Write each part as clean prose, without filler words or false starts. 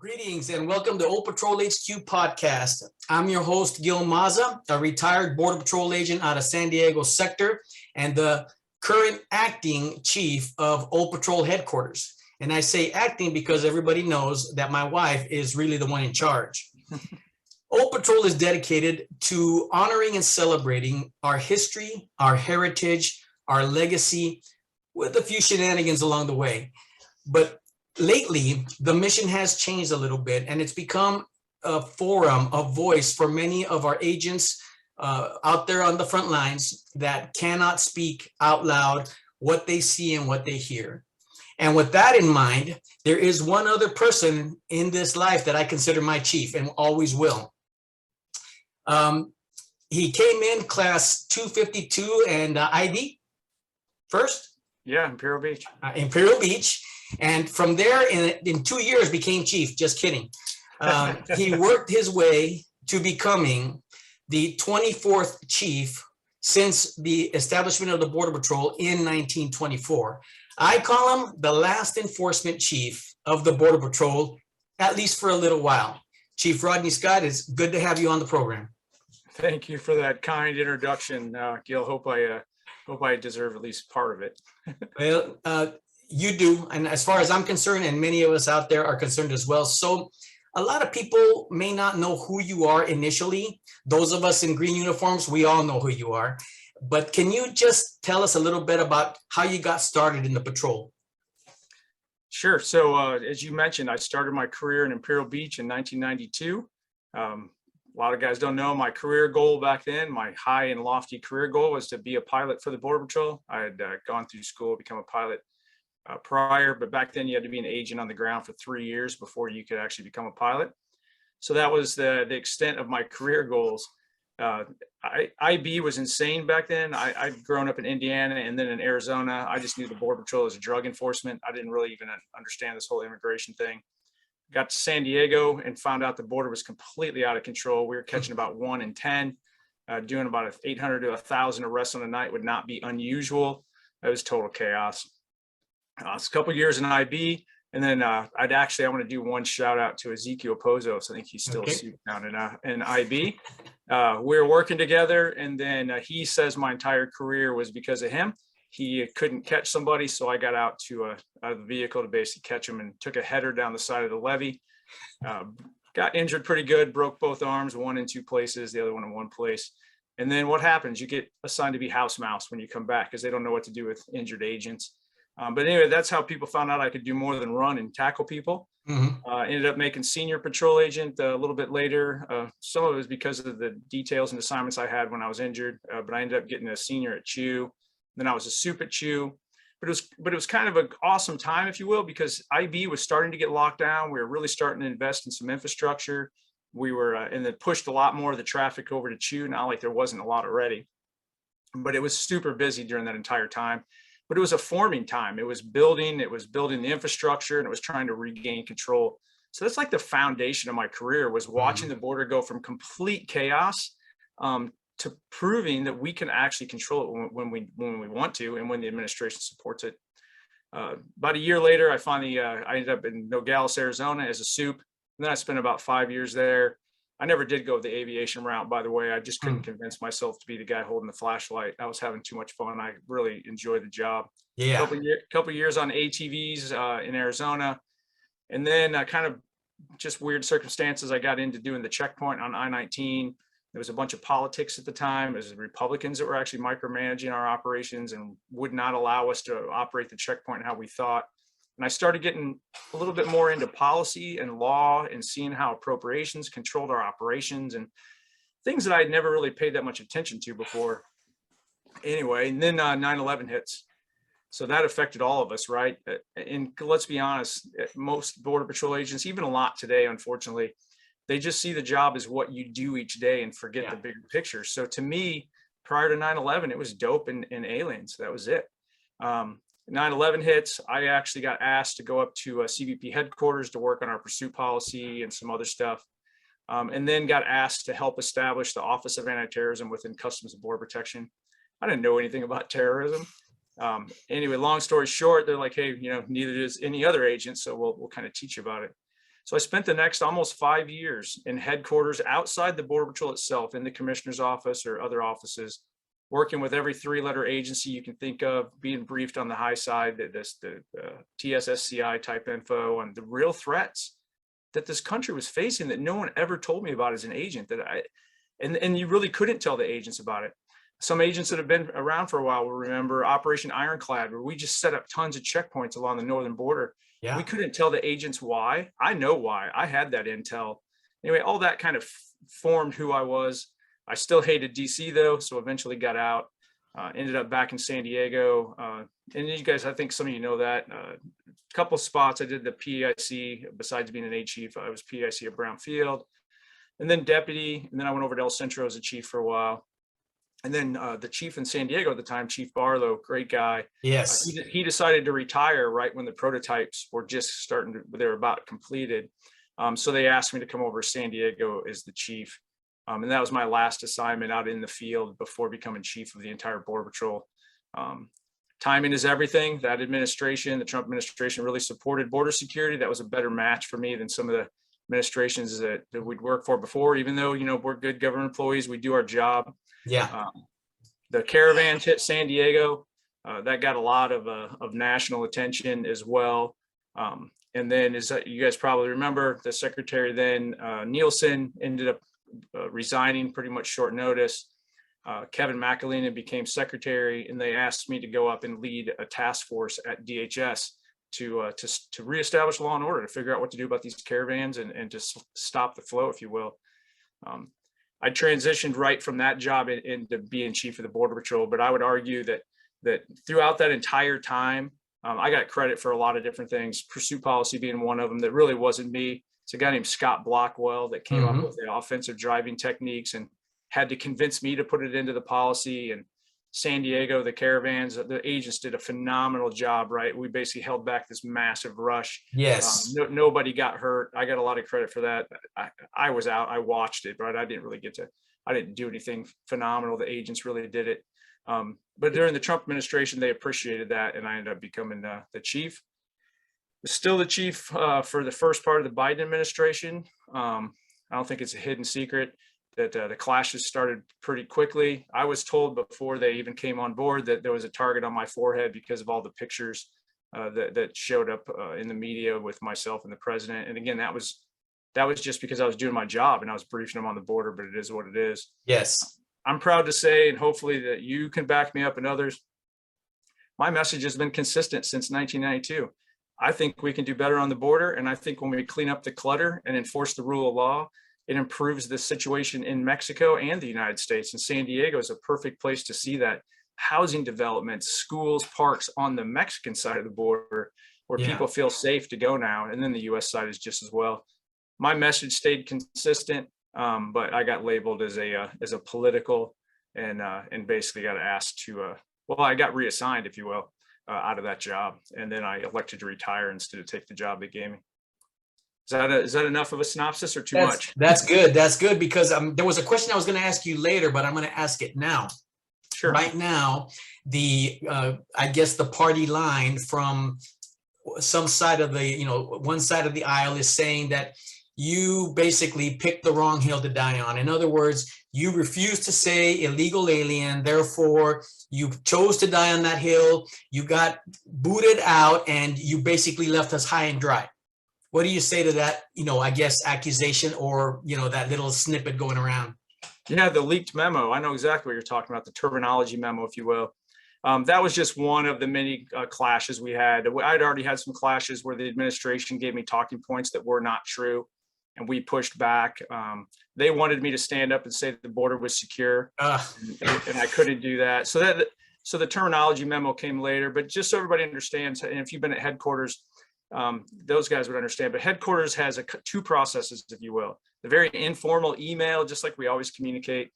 Greetings and welcome to Old Patrol HQ podcast. I'm your host, Gil Maza, a retired Border Patrol agent out of San Diego sector and the current acting chief of Old Patrol headquarters. And I say acting because everybody knows that my wife is really the one in charge. Old Patrol is dedicated to honoring and celebrating our history, our heritage, our legacy, with a few shenanigans along the way. But lately, the mission has changed a little bit, and it's become a forum, a voice for many of our agents out there on the front lines that cannot speak out loud what they see and what they hear. And with that in mind, there is one other person in this life that I consider my chief and always will. He came in class 252 and ID first. Yeah, Imperial Beach. Imperial Beach. And from there, in 2 years, became chief. Just kidding. He worked his way to becoming the 24th chief since the establishment of the Border Patrol in 1924. I call him the last enforcement chief of the Border Patrol, at least for a little while. Chief Rodney Scott, it's good to have you on the program. Thank you for that kind introduction, Gil. Hope I deserve at least part of it. Well, you do, and as far as I'm concerned, and many of us out there are concerned as well. So a lot of people may not know who you are initially. Those of us in green uniforms, we all know who you are. But can you just tell us a little bit about how you got started in the patrol? Sure. So as you mentioned, I started my career in Imperial Beach in 1992. A lot of guys don't know my career goal back then. My high and lofty career goal was to be a pilot for the Border Patrol. I had gone through school, become a pilot prior, but back then you had to be an agent on the ground for 3 years before you could actually become a pilot. So that was the extent of my career goals. IB was insane back then. I'd grown up in Indiana and then in Arizona. I just knew the Border Patrol as a drug enforcement. I didn't really even understand this whole immigration thing. Got to San Diego and found out the border was completely out of control. We were catching about 1 in 10, doing about 800 to 1,000 arrests on a night would not be unusual. It was total chaos. It's a couple of years in IB, and then I want to do one shout out to Ezekiel Pozos. I think he's still down in IB. We were working together, and then he says my entire career was because of him. He couldn't catch somebody, so I got out to a vehicle to basically catch him and took a header down the side of the levee. Got injured pretty good, broke both arms, one in 2 places, the other one in 1 place. And then what happens? You get assigned to be house mouse when you come back because they don't know what to do with injured agents. But anyway, that's how people found out I could do more than run and tackle people. Ended up making senior patrol agent a little bit later. Some of it was because of the details and assignments I had when I was injured, but I ended up getting a senior at CHU. Then I was a soup at CHU. But it was kind of an awesome time, if you will, because IB was starting to get locked down. We were really starting to invest in some infrastructure. We were, and then pushed a lot more of the traffic over to CHU, not like there wasn't a lot already. But it was super busy during that entire time. But it was a forming time. It was building the infrastructure, and it was trying to regain control. So that's like the foundation of my career, was watching the border go from complete chaos to proving that we can actually control it when we want to, and when the administration supports it. About a year later, I ended up in Nogales, Arizona as a soup. And then I spent about 5 years there. I never did go the aviation route, by the way. I just couldn't convince myself to be the guy holding the flashlight. I was having too much fun. I really enjoyed the job. Yeah. Couple years on ATVs in Arizona. And then kind of just weird circumstances, I got into doing the checkpoint on I-19. There was a bunch of politics at the time. It was the Republicans that were actually micromanaging our operations and would not allow us to operate the checkpoint how we thought. And I started getting a little bit more into policy and law and seeing how appropriations controlled our operations and things that I'd never really paid that much attention to before. Anyway, and then 9/11 hits. So that affected all of us, right? And let's be honest, most Border Patrol agents, even a lot today, unfortunately, they just see the job as what you do each day and forget the bigger picture. So to me, prior to 9/11, it was dope and aliens. That was it. 9/11 hits. I actually got asked to go up to CBP headquarters to work on our pursuit policy and some other stuff. And then got asked to help establish the Office of Anti-Terrorism within Customs and Border Protection. I didn't know anything about terrorism. Anyway, long story short, they're like, hey, neither does any other agent, so we'll kind of teach you about it. So I spent the next almost 5 years in headquarters outside the Border Patrol itself, in the commissioner's office or other offices, working with every three-letter agency you can think of, being briefed on the high side, the TSSCI type info, and the real threats that this country was facing that no one ever told me about as an agent. And you really couldn't tell the agents about it. Some agents that have been around for a while will remember Operation Ironclad, where we just set up tons of checkpoints along the northern border. Yeah. We couldn't tell the agents why. I know why. I had that intel. Anyway, all that kind of formed who I was. I still hated DC though, so eventually got out. Ended up back in San Diego. And you guys, I think some of you know that. A couple spots I did the PIC, besides being an A chief, I was PIC at Brownfield, and then deputy. And then I went over to El Centro as a chief for a while. And then the chief in San Diego at the time, Chief Barlow, great guy. Yes. He decided to retire right when the prototypes were just starting to, they were about completed. So they asked me to come over to San Diego as the chief. And that was my last assignment out in the field before becoming chief of the entire Border Patrol. Timing is everything. That administration, the Trump administration, really supported border security. That was a better match for me than some of the administrations that we'd worked for before, even though, we're good government employees, we do our job. Yeah. The caravan hit San Diego. That got a lot of national attention as well. And then, as you guys probably remember, the secretary then, Nielsen, ended up resigning pretty much short notice. Kevin McAleenan became secretary, and they asked me to go up and lead a task force at DHS to reestablish law and order, to figure out what to do about these caravans and to stop the flow, if you will. I transitioned right from that job into being chief of the Border Patrol, but I would argue that throughout that entire time, I got credit for a lot of different things, pursuit policy being one of them that really wasn't me. It's a guy named Scott Blockwell that came up with the offensive driving techniques and had to convince me to put it into the policy. And San Diego, the caravans, the agents did a phenomenal job, right? We basically held back this massive rush. Yes. Nobody got hurt. I got a lot of credit for that. I was out, I watched it, right? I didn't do anything phenomenal. The agents really did it. But during the Trump administration, they appreciated that, and I ended up becoming the chief. Still the chief for the first part of the Biden administration. I don't think it's a hidden secret that the clashes started pretty quickly. I was told before they even came on board that there was a target on my forehead because of all the pictures that showed up in the media with myself and the president. And again, that was just because I was doing my job and I was briefing them on the border, but it is what it is. Yes. I'm proud to say, and hopefully that you can back me up and others, my message has been consistent since 1992. I think we can do better on the border. And I think when we clean up the clutter and enforce the rule of law, it improves the situation in Mexico and the United States. And San Diego is a perfect place to see that. Housing developments, schools, parks on the Mexican side of the border where people feel safe to go now. And then the US side is just as well. My message stayed consistent, but I got labeled as a political and basically got asked to, I got reassigned, if you will, out of that job. And then I elected to retire instead of take the job they gave me. Is that enough of a synopsis or too much? That's good. That's good, because there was a question I was going to ask you later, but I'm going to ask it now. Sure. Right now, I guess the party line from some side of one side of the aisle is saying that you basically picked the wrong hill to die on. In other words, you refused to say illegal alien, therefore you chose to die on that hill. You got booted out and you basically left us high and dry. What do you say to that, I guess, accusation or, that little snippet going around? Yeah, the leaked memo. I know exactly what you're talking about, the terminology memo, if you will. That was just one of the many clashes we had. I'd already had some clashes where the administration gave me talking points that were not true, and we pushed back. They wanted me to stand up and say that the border was secure, and I couldn't do that. So the terminology memo came later, but just so everybody understands, and if you've been at headquarters, those guys would understand, but headquarters has two processes, if you will. The very informal email, just like we always communicate.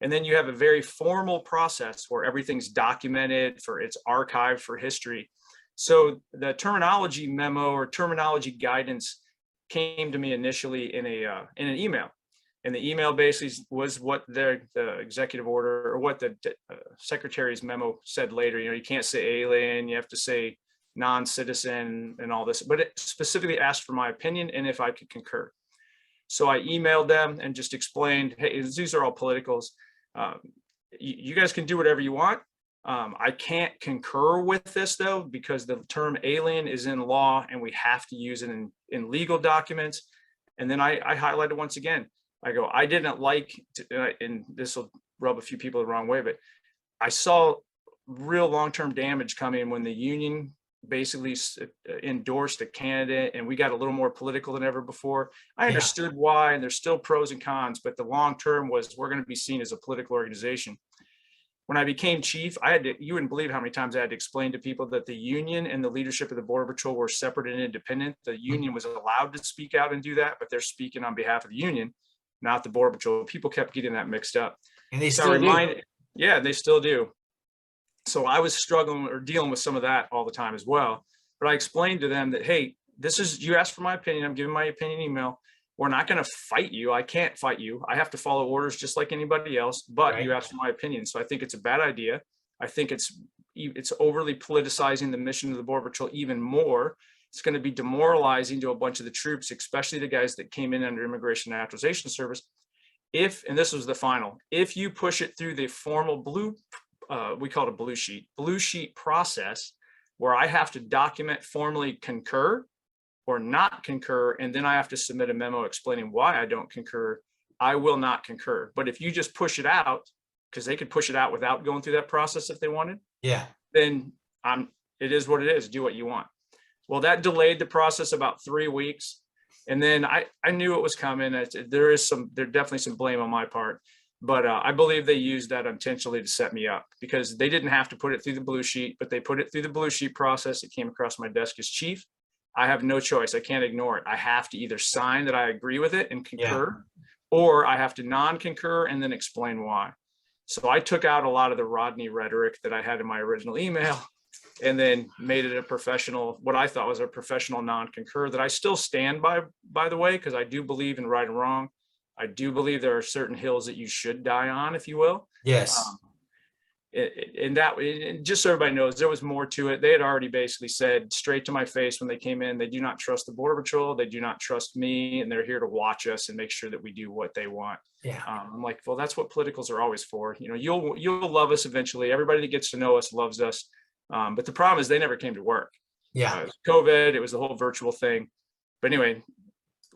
And then you have a very formal process where everything's documented, it's archived for history. So the terminology memo or terminology guidance came to me initially in an email. And the email basically was what the executive order or what the secretary's memo said later. You can't say alien, you have to say non-citizen and all this, but it specifically asked for my opinion and if I could concur. So I emailed them and just explained, hey, these are all politicals. You guys can do whatever you want. I can't concur with this though, because the term alien is in law and we have to use it in legal documents. And then I highlighted once again, I go, I didn't like, and this will rub a few people the wrong way, but I saw real long-term damage coming when the union basically endorsed a candidate and we got a little more political than ever before. I understood why, and there's still pros and cons, but the long term was we're going to be seen as a political organization. When I became chief, you wouldn't believe how many times I had to explain to people that the union and the leadership of the Border Patrol were separate and independent. The union was allowed to speak out and do that, but they're speaking on behalf of the union, not the Border Patrol. People kept getting that mixed up. And they still do. Yeah, they still do. So I was struggling or dealing with some of that all the time as well. But I explained to them that, hey, you asked for my opinion. I'm giving my opinion email. We're not going to fight you. I can't fight you. I have to follow orders just like anybody else, but you asked for my opinion. So I think it's a bad idea. I think it's overly politicizing the mission of the Border Patrol even more. It's going to be demoralizing to a bunch of the troops, especially the guys that came in under Immigration and Naturalization Service. And this was the final, if you push it through the formal we call it a blue sheet process, where I have to document formally concur or not concur, and then I have to submit a memo explaining why I don't concur, I will not concur. But if you just push it out, because they could push it out without going through that process if they wanted, then it is what it is. Do what you want. Well, that delayed the process about 3 weeks. And then I knew it was coming. There definitely some blame on my part, but I believe they used that intentionally to set me up, because they didn't have to put it through the blue sheet, but they put it through the blue sheet process. It came across my desk as chief. I have no choice. I can't ignore it. I have to either sign that I agree with it and concur, or I have to non-concur and then explain why. So I took out a lot of the Rodney rhetoric that I had in my original email and then made it a professional, what I thought was a professional non-concur that I still stand by the way, because I do believe in right and wrong. I do believe there are certain hills that you should die on, if you will. Yes. And just so everybody knows, there was more to it. They had already basically said straight to my face when they came in, they do not trust the Border Patrol. They do not trust me. And they're here to watch us and make sure that we do what they want. Yeah. I'm like, well, that's what politicals are always for. You know, you'll love us eventually. Everybody that gets to know us loves us. But the problem is they never came to work. Yeah. It was COVID. It was the whole virtual thing. But anyway,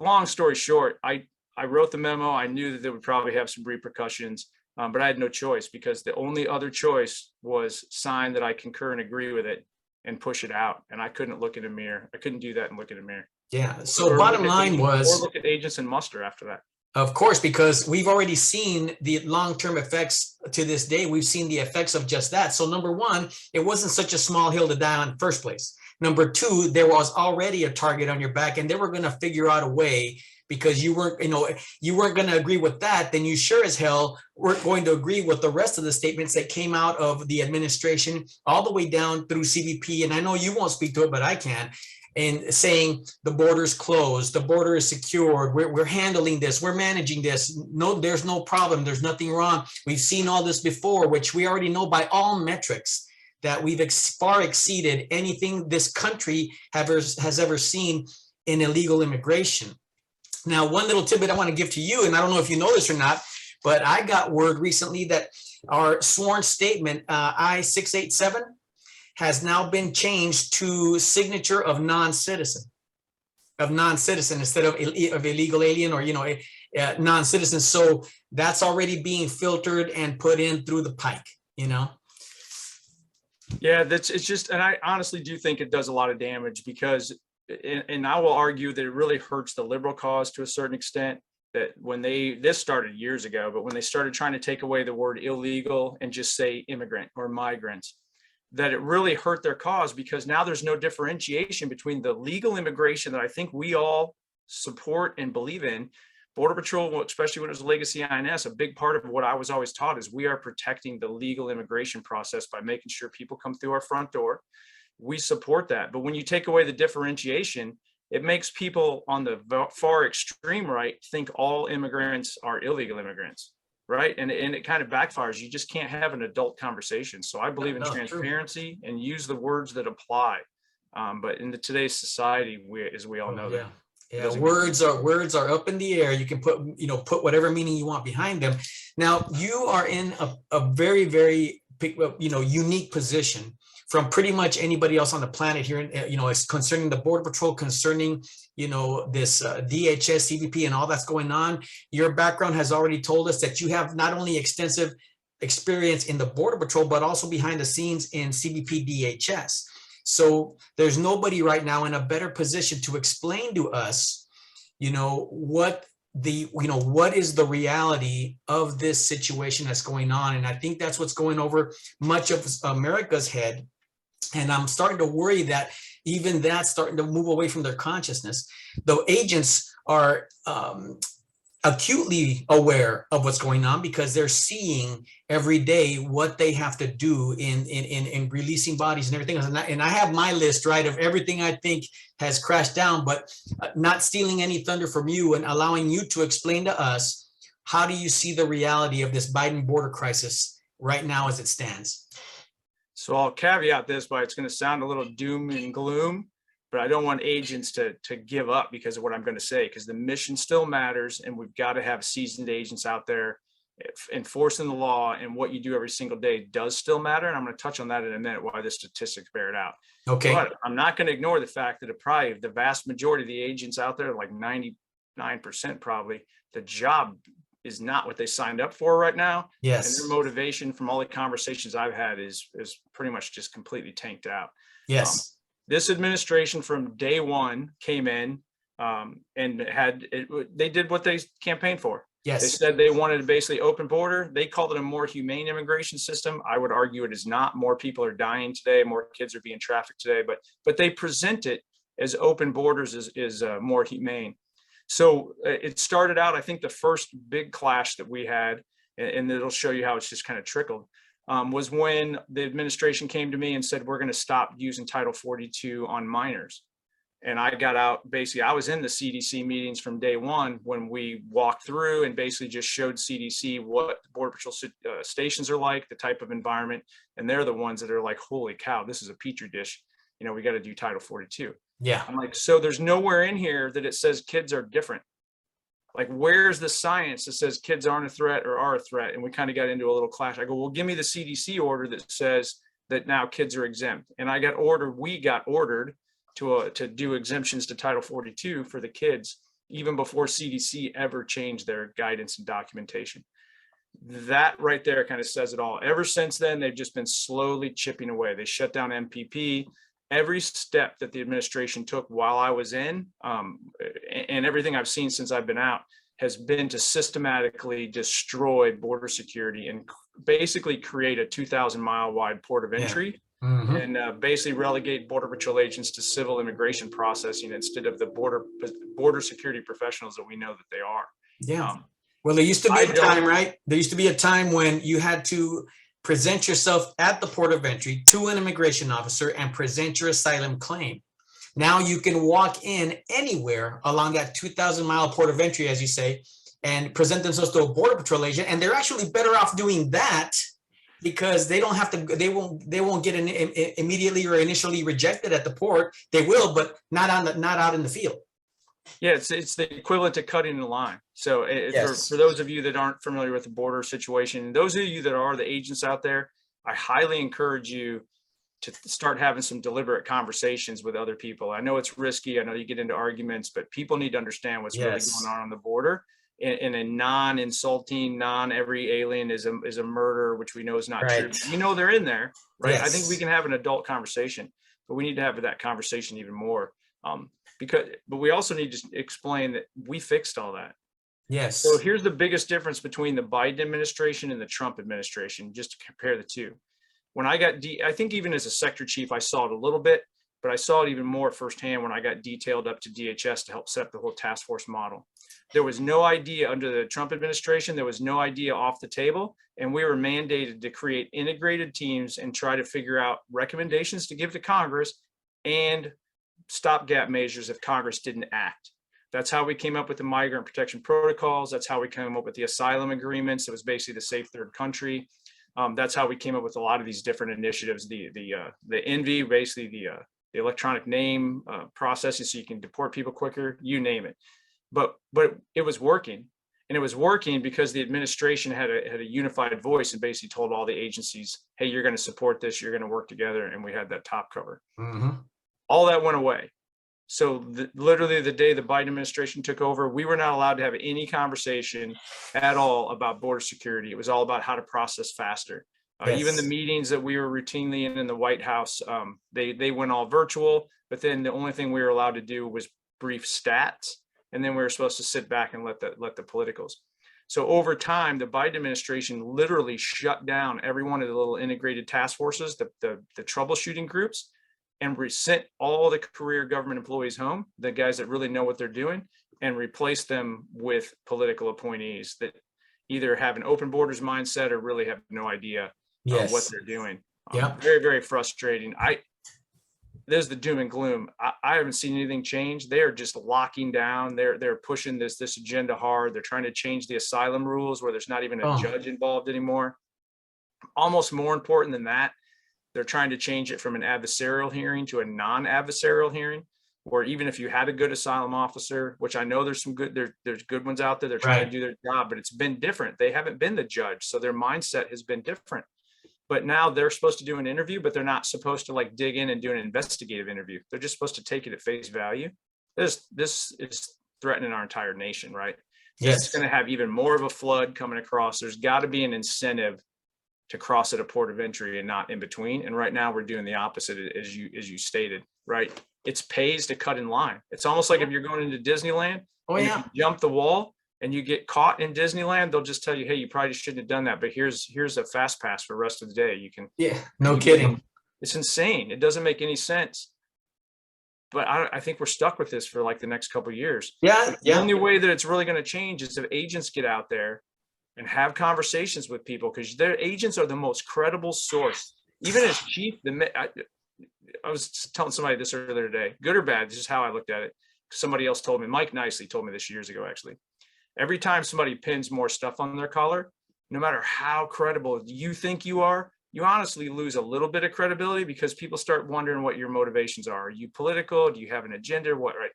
long story short, I wrote the memo. I knew that they would probably have some repercussions. But I had no choice, because the only other choice was sign that I concur and agree with it and push it out. And I couldn't look in a mirror. I couldn't do that and look in a mirror. Yeah. So bottom line was, or look at agents and muster after that. Of course, because we've already seen the long-term effects to this day. We've seen the effects of just that. So number one, it wasn't such a small hill to die on in the first place. Number two, there was already a target on your back, and they were going to figure out a way, because you weren't going to agree with that, then you sure as hell weren't going to agree with the rest of the statements that came out of the administration all the way down through CBP. And I know you won't speak to it, but I can. And saying the border's closed, the border is secured, we're handling this, we're managing this. No, there's no problem, there's nothing wrong. We've seen all this before, which we already know by all metrics that we've far exceeded anything this country has ever seen in illegal immigration. Now, one little tidbit I want to give to you, and I don't know if you know this or not, but I got word recently that our sworn statement, I-687, has now been changed to signature of non-citizen instead of illegal alien, or, non-citizen. So that's already being filtered and put in through the pike, Yeah, it's just, and I honestly do think it does a lot of damage, because, and I will argue that it really hurts the liberal cause to a certain extent, that when this started years ago, but when they started trying to take away the word illegal and just say immigrant or migrants, that it really hurt their cause, because now there's no differentiation between the legal immigration that I think we all support and believe in. Border Patrol, especially when it was Legacy INS, a big part of what I was always taught is we are protecting the legal immigration process by making sure people come through our front door. We support that. But when you take away the differentiation, it makes people on the far extreme right think all immigrants are illegal immigrants, right? And it kind of backfires. You just can't have an adult conversation. So I believe in transparency and use the words that apply. But in today's society, as we all know, that Yeah, doesn't words are up in the air. You can put whatever meaning you want behind them. Now you are in a very, very unique position from pretty much anybody else on the planet here. It's concerning the Border Patrol, concerning this DHS, CBP, and all that's going on. Your background has already told us that you have not only extensive experience in the Border Patrol, but also behind the scenes in CBP, DHS. So there's nobody right now in a better position to explain to us, what is the reality of this situation that's going on. And I think that's what's going over much of America's head. And I'm starting to worry that even that's starting to move away from their consciousness. The agents are acutely aware of what's going on because they're seeing every day what they have to do in releasing bodies and everything else. And I have my list, right, of everything I think has crashed down, but not stealing any thunder from you and allowing you to explain to us, how do you see the reality of this Biden border crisis right now as it stands? So I'll caveat this by, it's going to sound a little doom and gloom, but I don't want agents to give up because of what I'm going to say, because the mission still matters, and we've got to have seasoned agents out there enforcing the law, and what you do every single day does still matter. And I'm going to touch on that in a minute, why the statistics bear it out. Okay. But I'm not going to ignore the fact that probably the vast majority of the agents out there, like 99% probably, the job is not what they signed up for right now. Yes. And their motivation from all the conversations I've had is pretty much just completely tanked out. Yes. This administration from day one came in and they did what they campaigned for. Yes. They said they wanted to basically open border. They called it a more humane immigration system. I would argue it is not. More people are dying today. More kids are being trafficked today, but they present it as open borders is more humane. So it started out, I think the first big clash that we had, and it'll show you how it's just kind of trickled, was when the administration came to me and said, we're going to stop using Title 42 on minors. And I got out, basically, I was in the CDC meetings from day one when we walked through and basically just showed CDC what Border Patrol stations are like, the type of environment. And they're the ones that are like, holy cow, this is a petri dish. We got to do Title 42. Yeah. I'm like, so there's nowhere in here that it says kids are different. Like, where's the science that says kids aren't a threat or are a threat? And we kind of got into a little clash. I go, well, give me the CDC order that says that now kids are exempt. And we got ordered to do exemptions to Title 42 for the kids, even before CDC ever changed their guidance and documentation. That right there kind of says it all. Ever since then, they've just been slowly chipping away. They shut down MPP. Every step that the administration took while I was in, and everything I've seen since I've been out, has been to systematically destroy border security and basically create a 2,000-mile wide port of entry. Yeah. Mm-hmm. And basically relegate Border Patrol agents to civil immigration processing instead of the border security professionals that we know that they are. Yeah. Well, there used to be a time, right? There used to be a time when you had to present yourself at the port of entry to an immigration officer and present your asylum claim. Now you can walk in anywhere along that 2,000-mile port of entry, as you say, and present themselves to a Border Patrol agent. And they're actually better off doing that because they don't have to, they won't get immediately or initially rejected at the port. They will, but not out in the field. Yeah, it's the equivalent to cutting the line. So Yes. for those of you that aren't familiar with the border situation, those of you that are the agents out there, I highly encourage you to start having some deliberate conversations with other people. I know it's risky. I know you get into arguments, but people need to understand what's really going on the border in a non-insulting, every alien is a murder, which we know is not true. We know they're in there, right? Yes. I think we can have an adult conversation, but we need to have that conversation even more. But we also need to explain that we fixed all that. Yes. So here's the biggest difference between the Biden administration and the Trump administration, just to compare the two. When I got, I think even as a sector chief, I saw it a little bit, but I saw it even more firsthand when I got detailed up to DHS to help set up the whole task force model. There was no idea under the Trump administration, there was no idea off the table. And we were mandated to create integrated teams and try to figure out recommendations to give to Congress and stopgap measures if Congress didn't act. That's how we came up with the migrant protection protocols. That's how we came up with the asylum agreements. It was basically the safe third country. That's how we came up with a lot of these different initiatives. The ENVI, basically the the electronic name processing so you can deport people quicker, you name it. But it was working. And it was working because the administration had a unified voice and basically told all the agencies, hey, you're going to support this, you're going to work together. And we had that top cover. All that went away. So literally the day the Biden administration took over, we were not allowed to have any conversation at all about border security. It was all about how to process faster. Even the meetings that we were routinely in the White House, they went all virtual, but then the only thing we were allowed to do was brief stats. And then we were supposed to sit back and let the politicals. So over time, the Biden administration literally shut down every one of the little integrated task forces, the troubleshooting groups, and sent all the career government employees home, the guys that really know what they're doing, and replaced them with political appointees that either have an open borders mindset or really have no idea what they're doing. Very, very frustrating. There's the doom and gloom. I haven't seen anything change. They are just locking down. They're pushing this agenda hard. They're trying to change the asylum rules where there's not even a judge involved anymore. Almost more important than that, they're trying to change it from an adversarial hearing to a non-adversarial hearing, where even if you had a good asylum officer, which I know there's some good, there's good ones out there, they're trying to do their job, but it's been different. They haven't been the judge, so their mindset has been different. But now they're supposed to do an interview, but they're not supposed to like dig in and do an investigative interview. They're just supposed to take it at face value. This is threatening our entire nation, right? It's going to have even more of a flood coming across. There's got to be an incentive to cross at a port of entry and not in between. And right now we're doing the opposite, as you stated, right? It's pays to cut in line. It's almost like if you're going into Disneyland, if you jump the wall and you get caught in Disneyland, they'll just tell you, hey, you probably shouldn't have done that, but here's a fast pass for the rest of the day. You can. Yeah, no kidding. It's insane. It doesn't make any sense. But I think we're stuck with this for like the next couple of years. The only way that it's really going to change is if agents get out there and have conversations with people, because their agents are the most credible source. Even as chief, I was telling somebody this earlier today, good or bad, this is how I looked at it. Somebody else told me, Mike Nicely told me this years ago, actually. Every time somebody pins more stuff on their collar, no matter how credible you think you are, you honestly lose a little bit of credibility because people start wondering what your motivations are. Are you political? Do you have an agenda? What, right?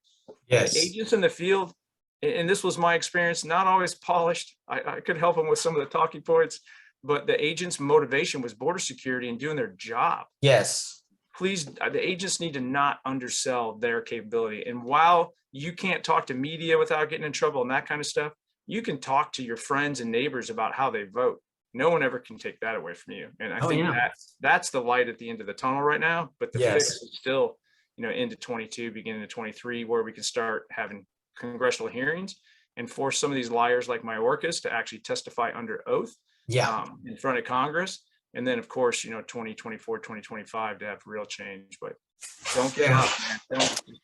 The agents in the field, and this was my experience, not always polished. I could help them with some of the talking points, but the agent's motivation was border security and doing their job. Please, the agents need to not undersell their capability. And while you can't talk to media without getting in trouble and that kind of stuff, you can talk to your friends and neighbors about how they vote. No one ever can take that away from you. And I think that's the light at the end of the tunnel right now. But the fix is still, into 22, beginning of 23, where we can start having congressional hearings and force some of these liars like Mayorkas to actually testify under oath in front of Congress. And then, of course, 2024, 2025 to have real change. But don't give up, man.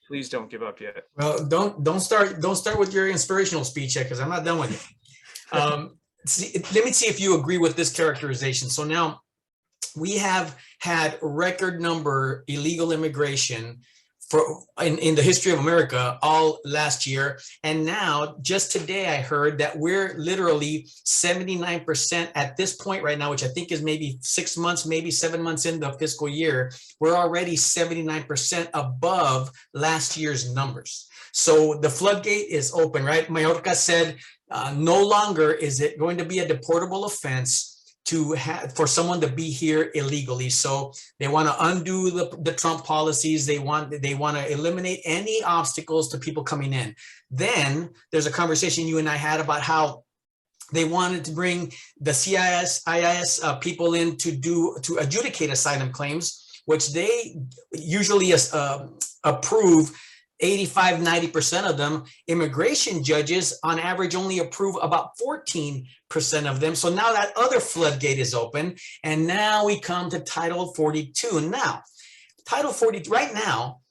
Please don't give up yet. Well, don't start with your inspirational speech yet, because I'm not done with it. Let me see if you agree with this characterization. So now we have had record number illegal immigration in the history of America all last year. And now just today, I heard that we're literally 79% at this point right now, which I think is maybe 6 months, maybe 7 months into the fiscal year. We're already 79% above last year's numbers. So the floodgate is open, right? Mayorkas said, no longer is it going to be a deportable offense for someone to be here illegally. So they want to undo the Trump policies. They want to eliminate any obstacles to people coming in. Then there's a conversation you and I had about how they wanted to bring the CIS people in to adjudicate asylum claims, which they usually approve 85–90% of them. Immigration judges on average only approve about 14% of them. So now that other floodgate is open, and now we come to Title 42. Now, Title 42 right now,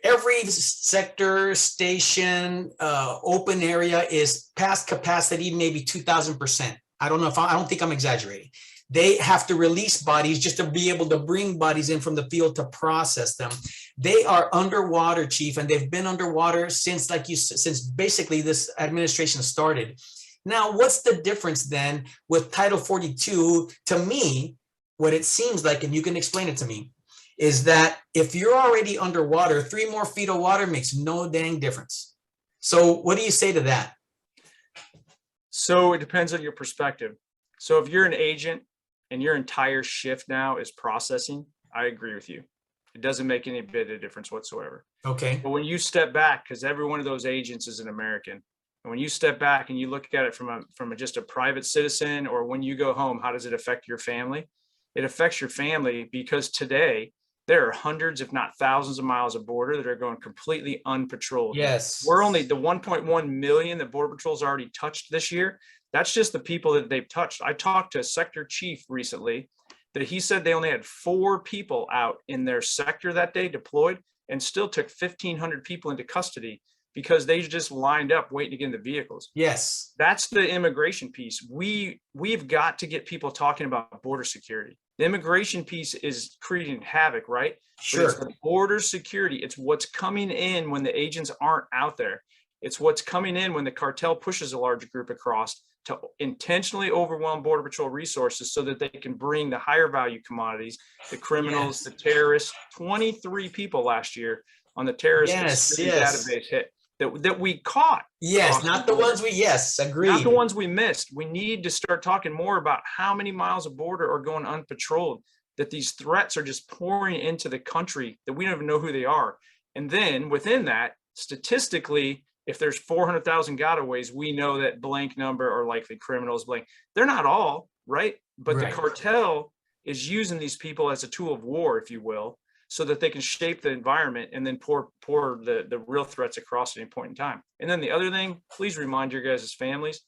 every sector, station, open area is past capacity, maybe 2,000%. I don't think I'm exaggerating. They have to release bodies just to be able to bring bodies in from the field to process them. They are underwater, Chief, and they've been underwater since basically this administration started. Now, what's the difference then with Title 42? To me, what it seems like, and you can explain it to me, is that if you're already underwater, 3 more feet of water makes no dang difference. So what do you say to that? So it depends on your perspective. So if you're an agent and your entire shift now is processing, I agree with you. It doesn't make any bit of difference whatsoever. Okay. But when you step back, because every one of those agents is an American, and when you step back and you look at it from just a private citizen, or when you go home, how does it affect your family? It affects your family because today there are hundreds, if not thousands of miles of border that are going completely unpatrolled. Yes. We're only the 1.1 million that Border Patrol's already touched this year. That's just the people that they've touched. I talked to a sector chief recently that he said they only had 4 people out in their sector that day deployed, and still took 1,500 people into custody because they just lined up waiting to get in the vehicles. Yes. That's the immigration piece. We've got to get people talking about border security. The immigration piece is creating havoc, right? Sure. But it's the border security. It's what's coming in when the agents aren't out there. It's what's coming in when the cartel pushes a large group across to intentionally overwhelm Border Patrol resources so that they can bring the higher value commodities, the criminals, the terrorists. 23 people last year on the terrorist database hit that we caught. Yes, not the ones we, yes, agreed. Not the ones we missed. We need to start talking more about how many miles of border are going unpatrolled, that these threats are just pouring into the country that we don't even know who they are. And then within that, statistically, if there's 400,000 gotaways, we know that blank number are likely criminals, blank. They're not all, right? But the cartel is using these people as a tool of war, if you will, so that they can shape the environment and then pour the real threats across at any point in time. And then the other thing, please remind your guys' families,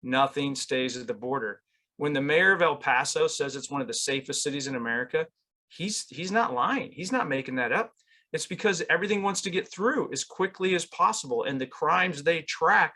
nothing stays at the border. When the mayor of El Paso says it's one of the safest cities in America, he's not lying. He's not making that up. It's because everything wants to get through as quickly as possible. And the crimes they track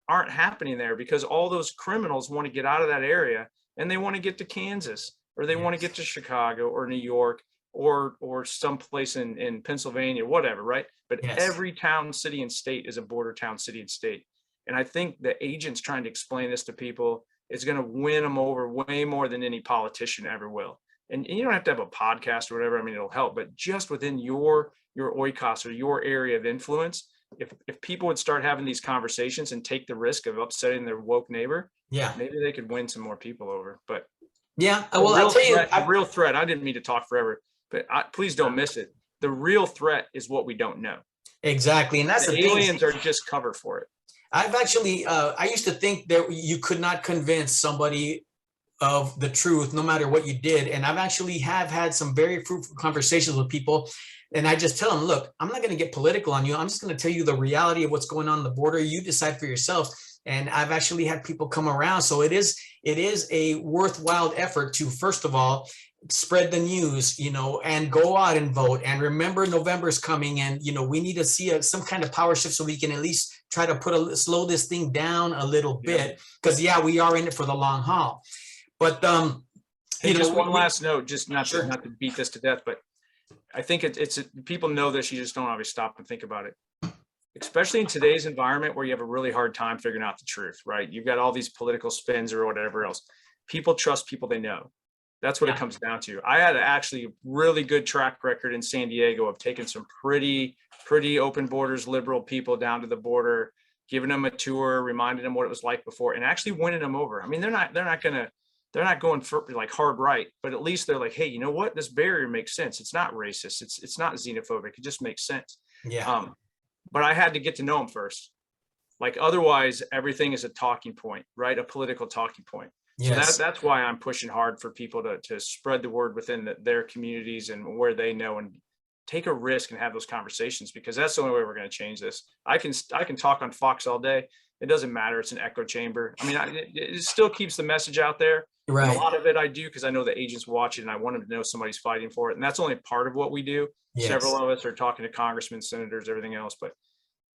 aren't happening there because all those criminals want to get out of that area and they want to get to Kansas, or they want to get to Chicago or New York or someplace in Pennsylvania, whatever, right? But every town, city, and state is a border town, city, and state. And I think the agents trying to explain this to people is going to win them over way more than any politician ever will. And you don't have to have a podcast or whatever. I mean, it'll help, but just within your oikos or your area of influence, if people would start having these conversations and take the risk of upsetting their woke neighbor, maybe they could win some more people over. But well, I'll tell you, the real threat, I didn't mean to talk forever, but please don't miss it. The real threat is what we don't know. Exactly. And that's the aliens are just cover for it. I've actually, I used to think that you could not convince somebody of the truth, no matter what you did. And I've actually had some very fruitful conversations with people. And I just tell them, look, I'm not going to get political on you. I'm just going to tell you the reality of what's going on the border. You decide for yourself. And I've actually had people come around. So it is a worthwhile effort to, first of all, spread the news, and go out and vote. And remember, November is coming, and we need to see some kind of power shift so we can at least try to slow this thing down a little bit. Because we are in it for the long haul. But just one last note, just not to beat this to death, but I think it's people know this. You just don't always stop and think about it. Especially in today's environment where you have a really hard time figuring out the truth, right? You've got all these political spins or whatever else. People trust people they know. That's what it comes down to. I had actually a really good track record in San Diego of taking some pretty open borders, liberal people down to the border, giving them a tour, reminding them what it was like before, and actually winning them over. I mean, they're not going for like hard right, but at least they're like, hey, you know what? This barrier makes sense. It's not racist. It's not xenophobic. It just makes sense. Yeah. But I had to get to know them first. Like otherwise, everything is a talking point, right? A political talking point. Yes. So that's why I'm pushing hard for people to spread the word within their communities and where they know, and take a risk and have those conversations, because that's the only way we're going to change this. I can talk on Fox all day. It doesn't matter. It's an echo chamber. I mean, it still keeps the message out there. Right. And a lot of it I do because I know the agents watch it and I want them to know somebody's fighting for it. And that's only part of what we do. Yes. Several of us are talking to congressmen, senators, everything else, but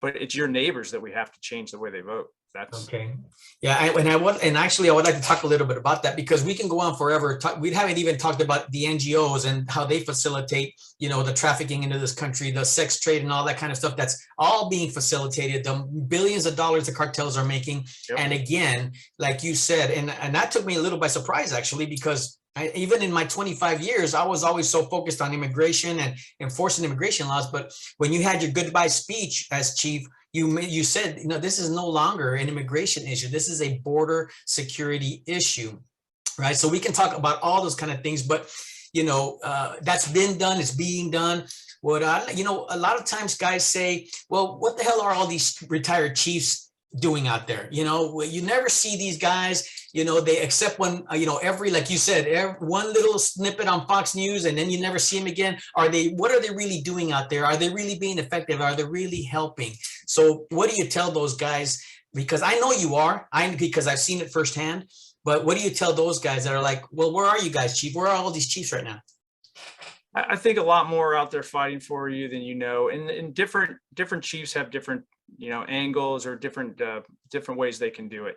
it's your neighbors that we have to change the way they vote. That's okay. Yeah. I would like to talk a little bit about that, because we can go on forever. We haven't even talked about the NGOs and how they facilitate, the trafficking into this country, the sex trade and all that kind of stuff. That's all being facilitated. The billions of dollars the cartels are making. Yep. And again, like you said, and that took me a little by surprise, actually, because Even in my 25 years, I was always so focused on immigration and enforcing immigration laws. But when you had your goodbye speech as chief, you said, this is no longer an immigration issue. This is a border security issue, right? So we can talk about all those kind of things, but that's been done. It's being done. What a lot of times guys say, well, what the hell are all these retired chiefs doing out there? You never see these guys. They accept when, every, like you said, one little snippet on Fox News, and then you never see them again. What are they really doing out there? Are they really being effective? Are they really helping? So what do you tell those guys? Because I know you are, because I've seen it firsthand, but what do you tell those guys that are like, well, where are you guys, chief? Where are all these chiefs right now? I think a lot more out there fighting for you than and different chiefs have different, angles or different ways they can do it.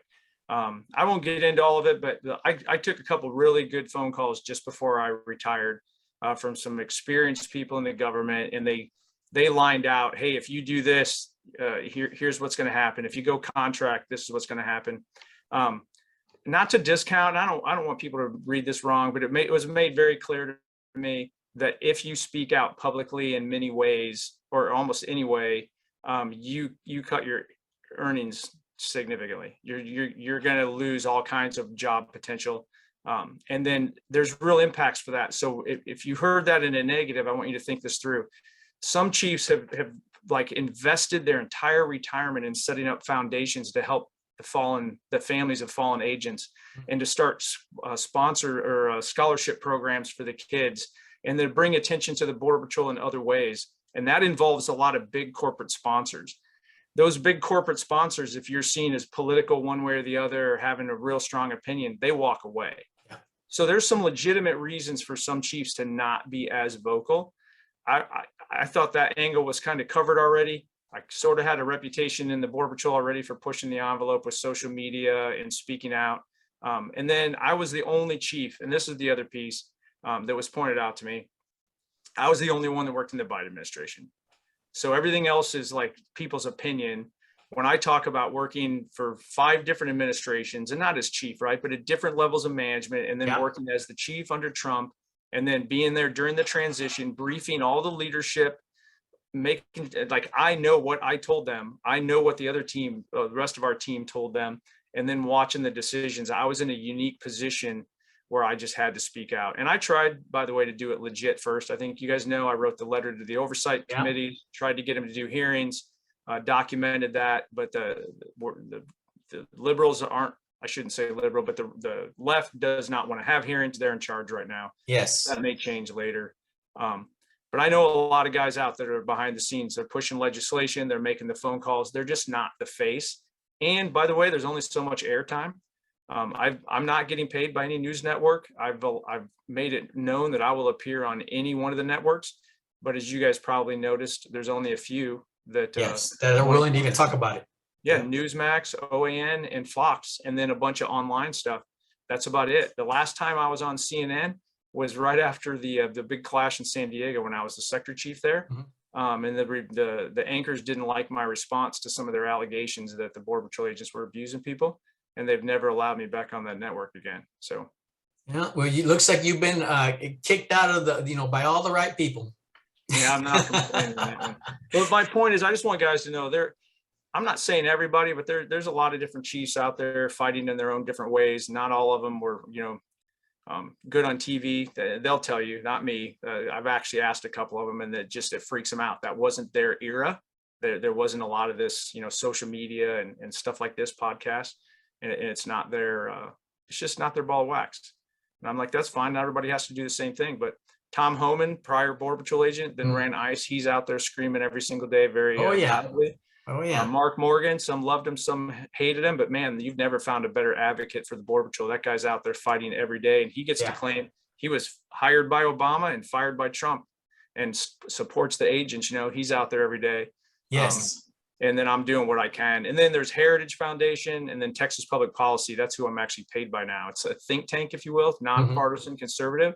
I won't get into all of it, but I took a couple really good phone calls just before I retired from some experienced people in the government, and they lined out, hey, if you do this, here's what's going to happen. If you go contract, this is what's going to happen. Not to discount, I don't want people to read this wrong, but it was made very clear to me that if you speak out publicly in many ways or almost any way, you cut your earnings significantly. You're going to lose all kinds of job potential. And then there's real impacts for that. So if you heard that in a negative, I want you to think this through. Some chiefs have like invested their entire retirement in setting up foundations to help the families of fallen agents, and to start sponsor or scholarship programs for the kids, and then bring attention to the Border Patrol in other ways. And that involves a lot of big corporate sponsors. Those big corporate sponsors, if you're seen as political one way or the other, or having a real strong opinion, they walk away. Yeah. So there's some legitimate reasons for some chiefs to not be as vocal. I thought that angle was kind of covered already. I sort of had a reputation in the Border Patrol already for pushing the envelope with social media and speaking out. And then I was the only chief, and this is the other piece that was pointed out to me. I was the only one that worked in the Biden administration. So everything else is like people's opinion. When I talk about working for 5 different administrations, and not as chief, right, but at different levels of management, and then working as the chief under Trump, and then being there during the transition, briefing all the leadership, making, like, I know what I told them. I know what the other team, the rest of our team told them, and then watching the decisions. I was in a unique position where I just had to speak out. And I tried, by the way, to do it legit first. I think you guys know I wrote the letter to the oversight committee, tried to get them to do hearings, documented that, but the liberals aren't, I shouldn't say liberal, but the left does not want to have hearings. They're in charge right now. Yes. That may change later. But I know a lot of guys out that are behind the scenes. They're pushing legislation. They're making the phone calls. They're just not the face. And by the way, there's only so much airtime. I'm not getting paid by any news network. I've made it known that I will appear on any one of the networks. But as you guys probably noticed, there's only a few that that are willing to even talk about it. Yeah, Newsmax, OAN, and Fox, and then a bunch of online stuff. That's about it. The last time I was on CNN was right after the big clash in San Diego when I was the sector chief there. Mm-hmm. And the anchors didn't like my response to some of their allegations that the Border Patrol agents were abusing people, and they've never allowed me back on that network again. So, yeah, well, it looks like you've been kicked out of the, by all the right people. Yeah, I'm not complaining on that one. But my point is, I just want guys to know I'm not saying everybody, but there's a lot of different chiefs out there fighting in their own different ways. Not all of them were, good on TV. They'll tell you, not me. I've actually asked a couple of them, and it freaks them out. That wasn't their era. There wasn't a lot of this, social media and stuff like this podcast, and it's not it's just not their ball of wax. And I'm like, that's fine. Not everybody has to do the same thing. But Tom Homan, prior Border Patrol agent, then ran ICE. He's out there screaming every single day, very loudly. Oh yeah. Mark Morgan, some loved him, some hated him, but man, you've never found a better advocate for the Border Patrol. That guy's out there fighting every day, and he gets to claim he was hired by Obama and fired by Trump, and supports the agents. He's out there every day. Yes. And then I'm doing what I can. And then there's Heritage Foundation, and then Texas Public Policy. That's who I'm actually paid by now. It's a think tank, if you will, nonpartisan, conservative,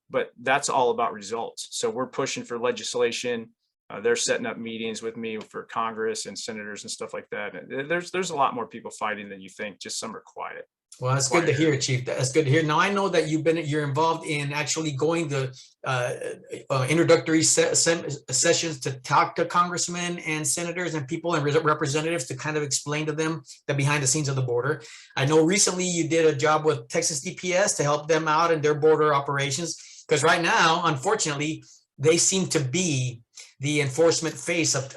but that's all about results. So we're pushing for legislation. They're setting up meetings with me for Congress and senators and stuff like that. And there's a lot more people fighting than you think. Just some are quiet. Well, that's good to hear, Chief. That's good to hear. Now I know that you're involved in actually going to introductory sessions to talk to congressmen and senators and people and representatives to kind of explain to them the behind the scenes of the border. I know recently you did a job with Texas DPS to help them out in their border operations, because right now, unfortunately, they seem to be the enforcement face of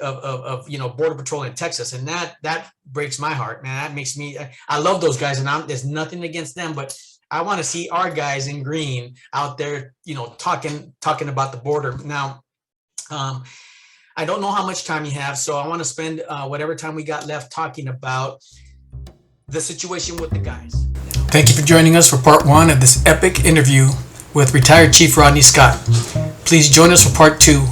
Border Patrol in Texas, and that breaks my heart, man. That makes me. I love those guys, and there's nothing against them, but I want to see our guys in green out there, talking about the border. Now, I don't know how much time you have, so I want to spend whatever time we got left talking about the situation with the guys. Thank you for joining us for part 1 of this epic interview with retired Chief Rodney Scott. Please join us for part 2.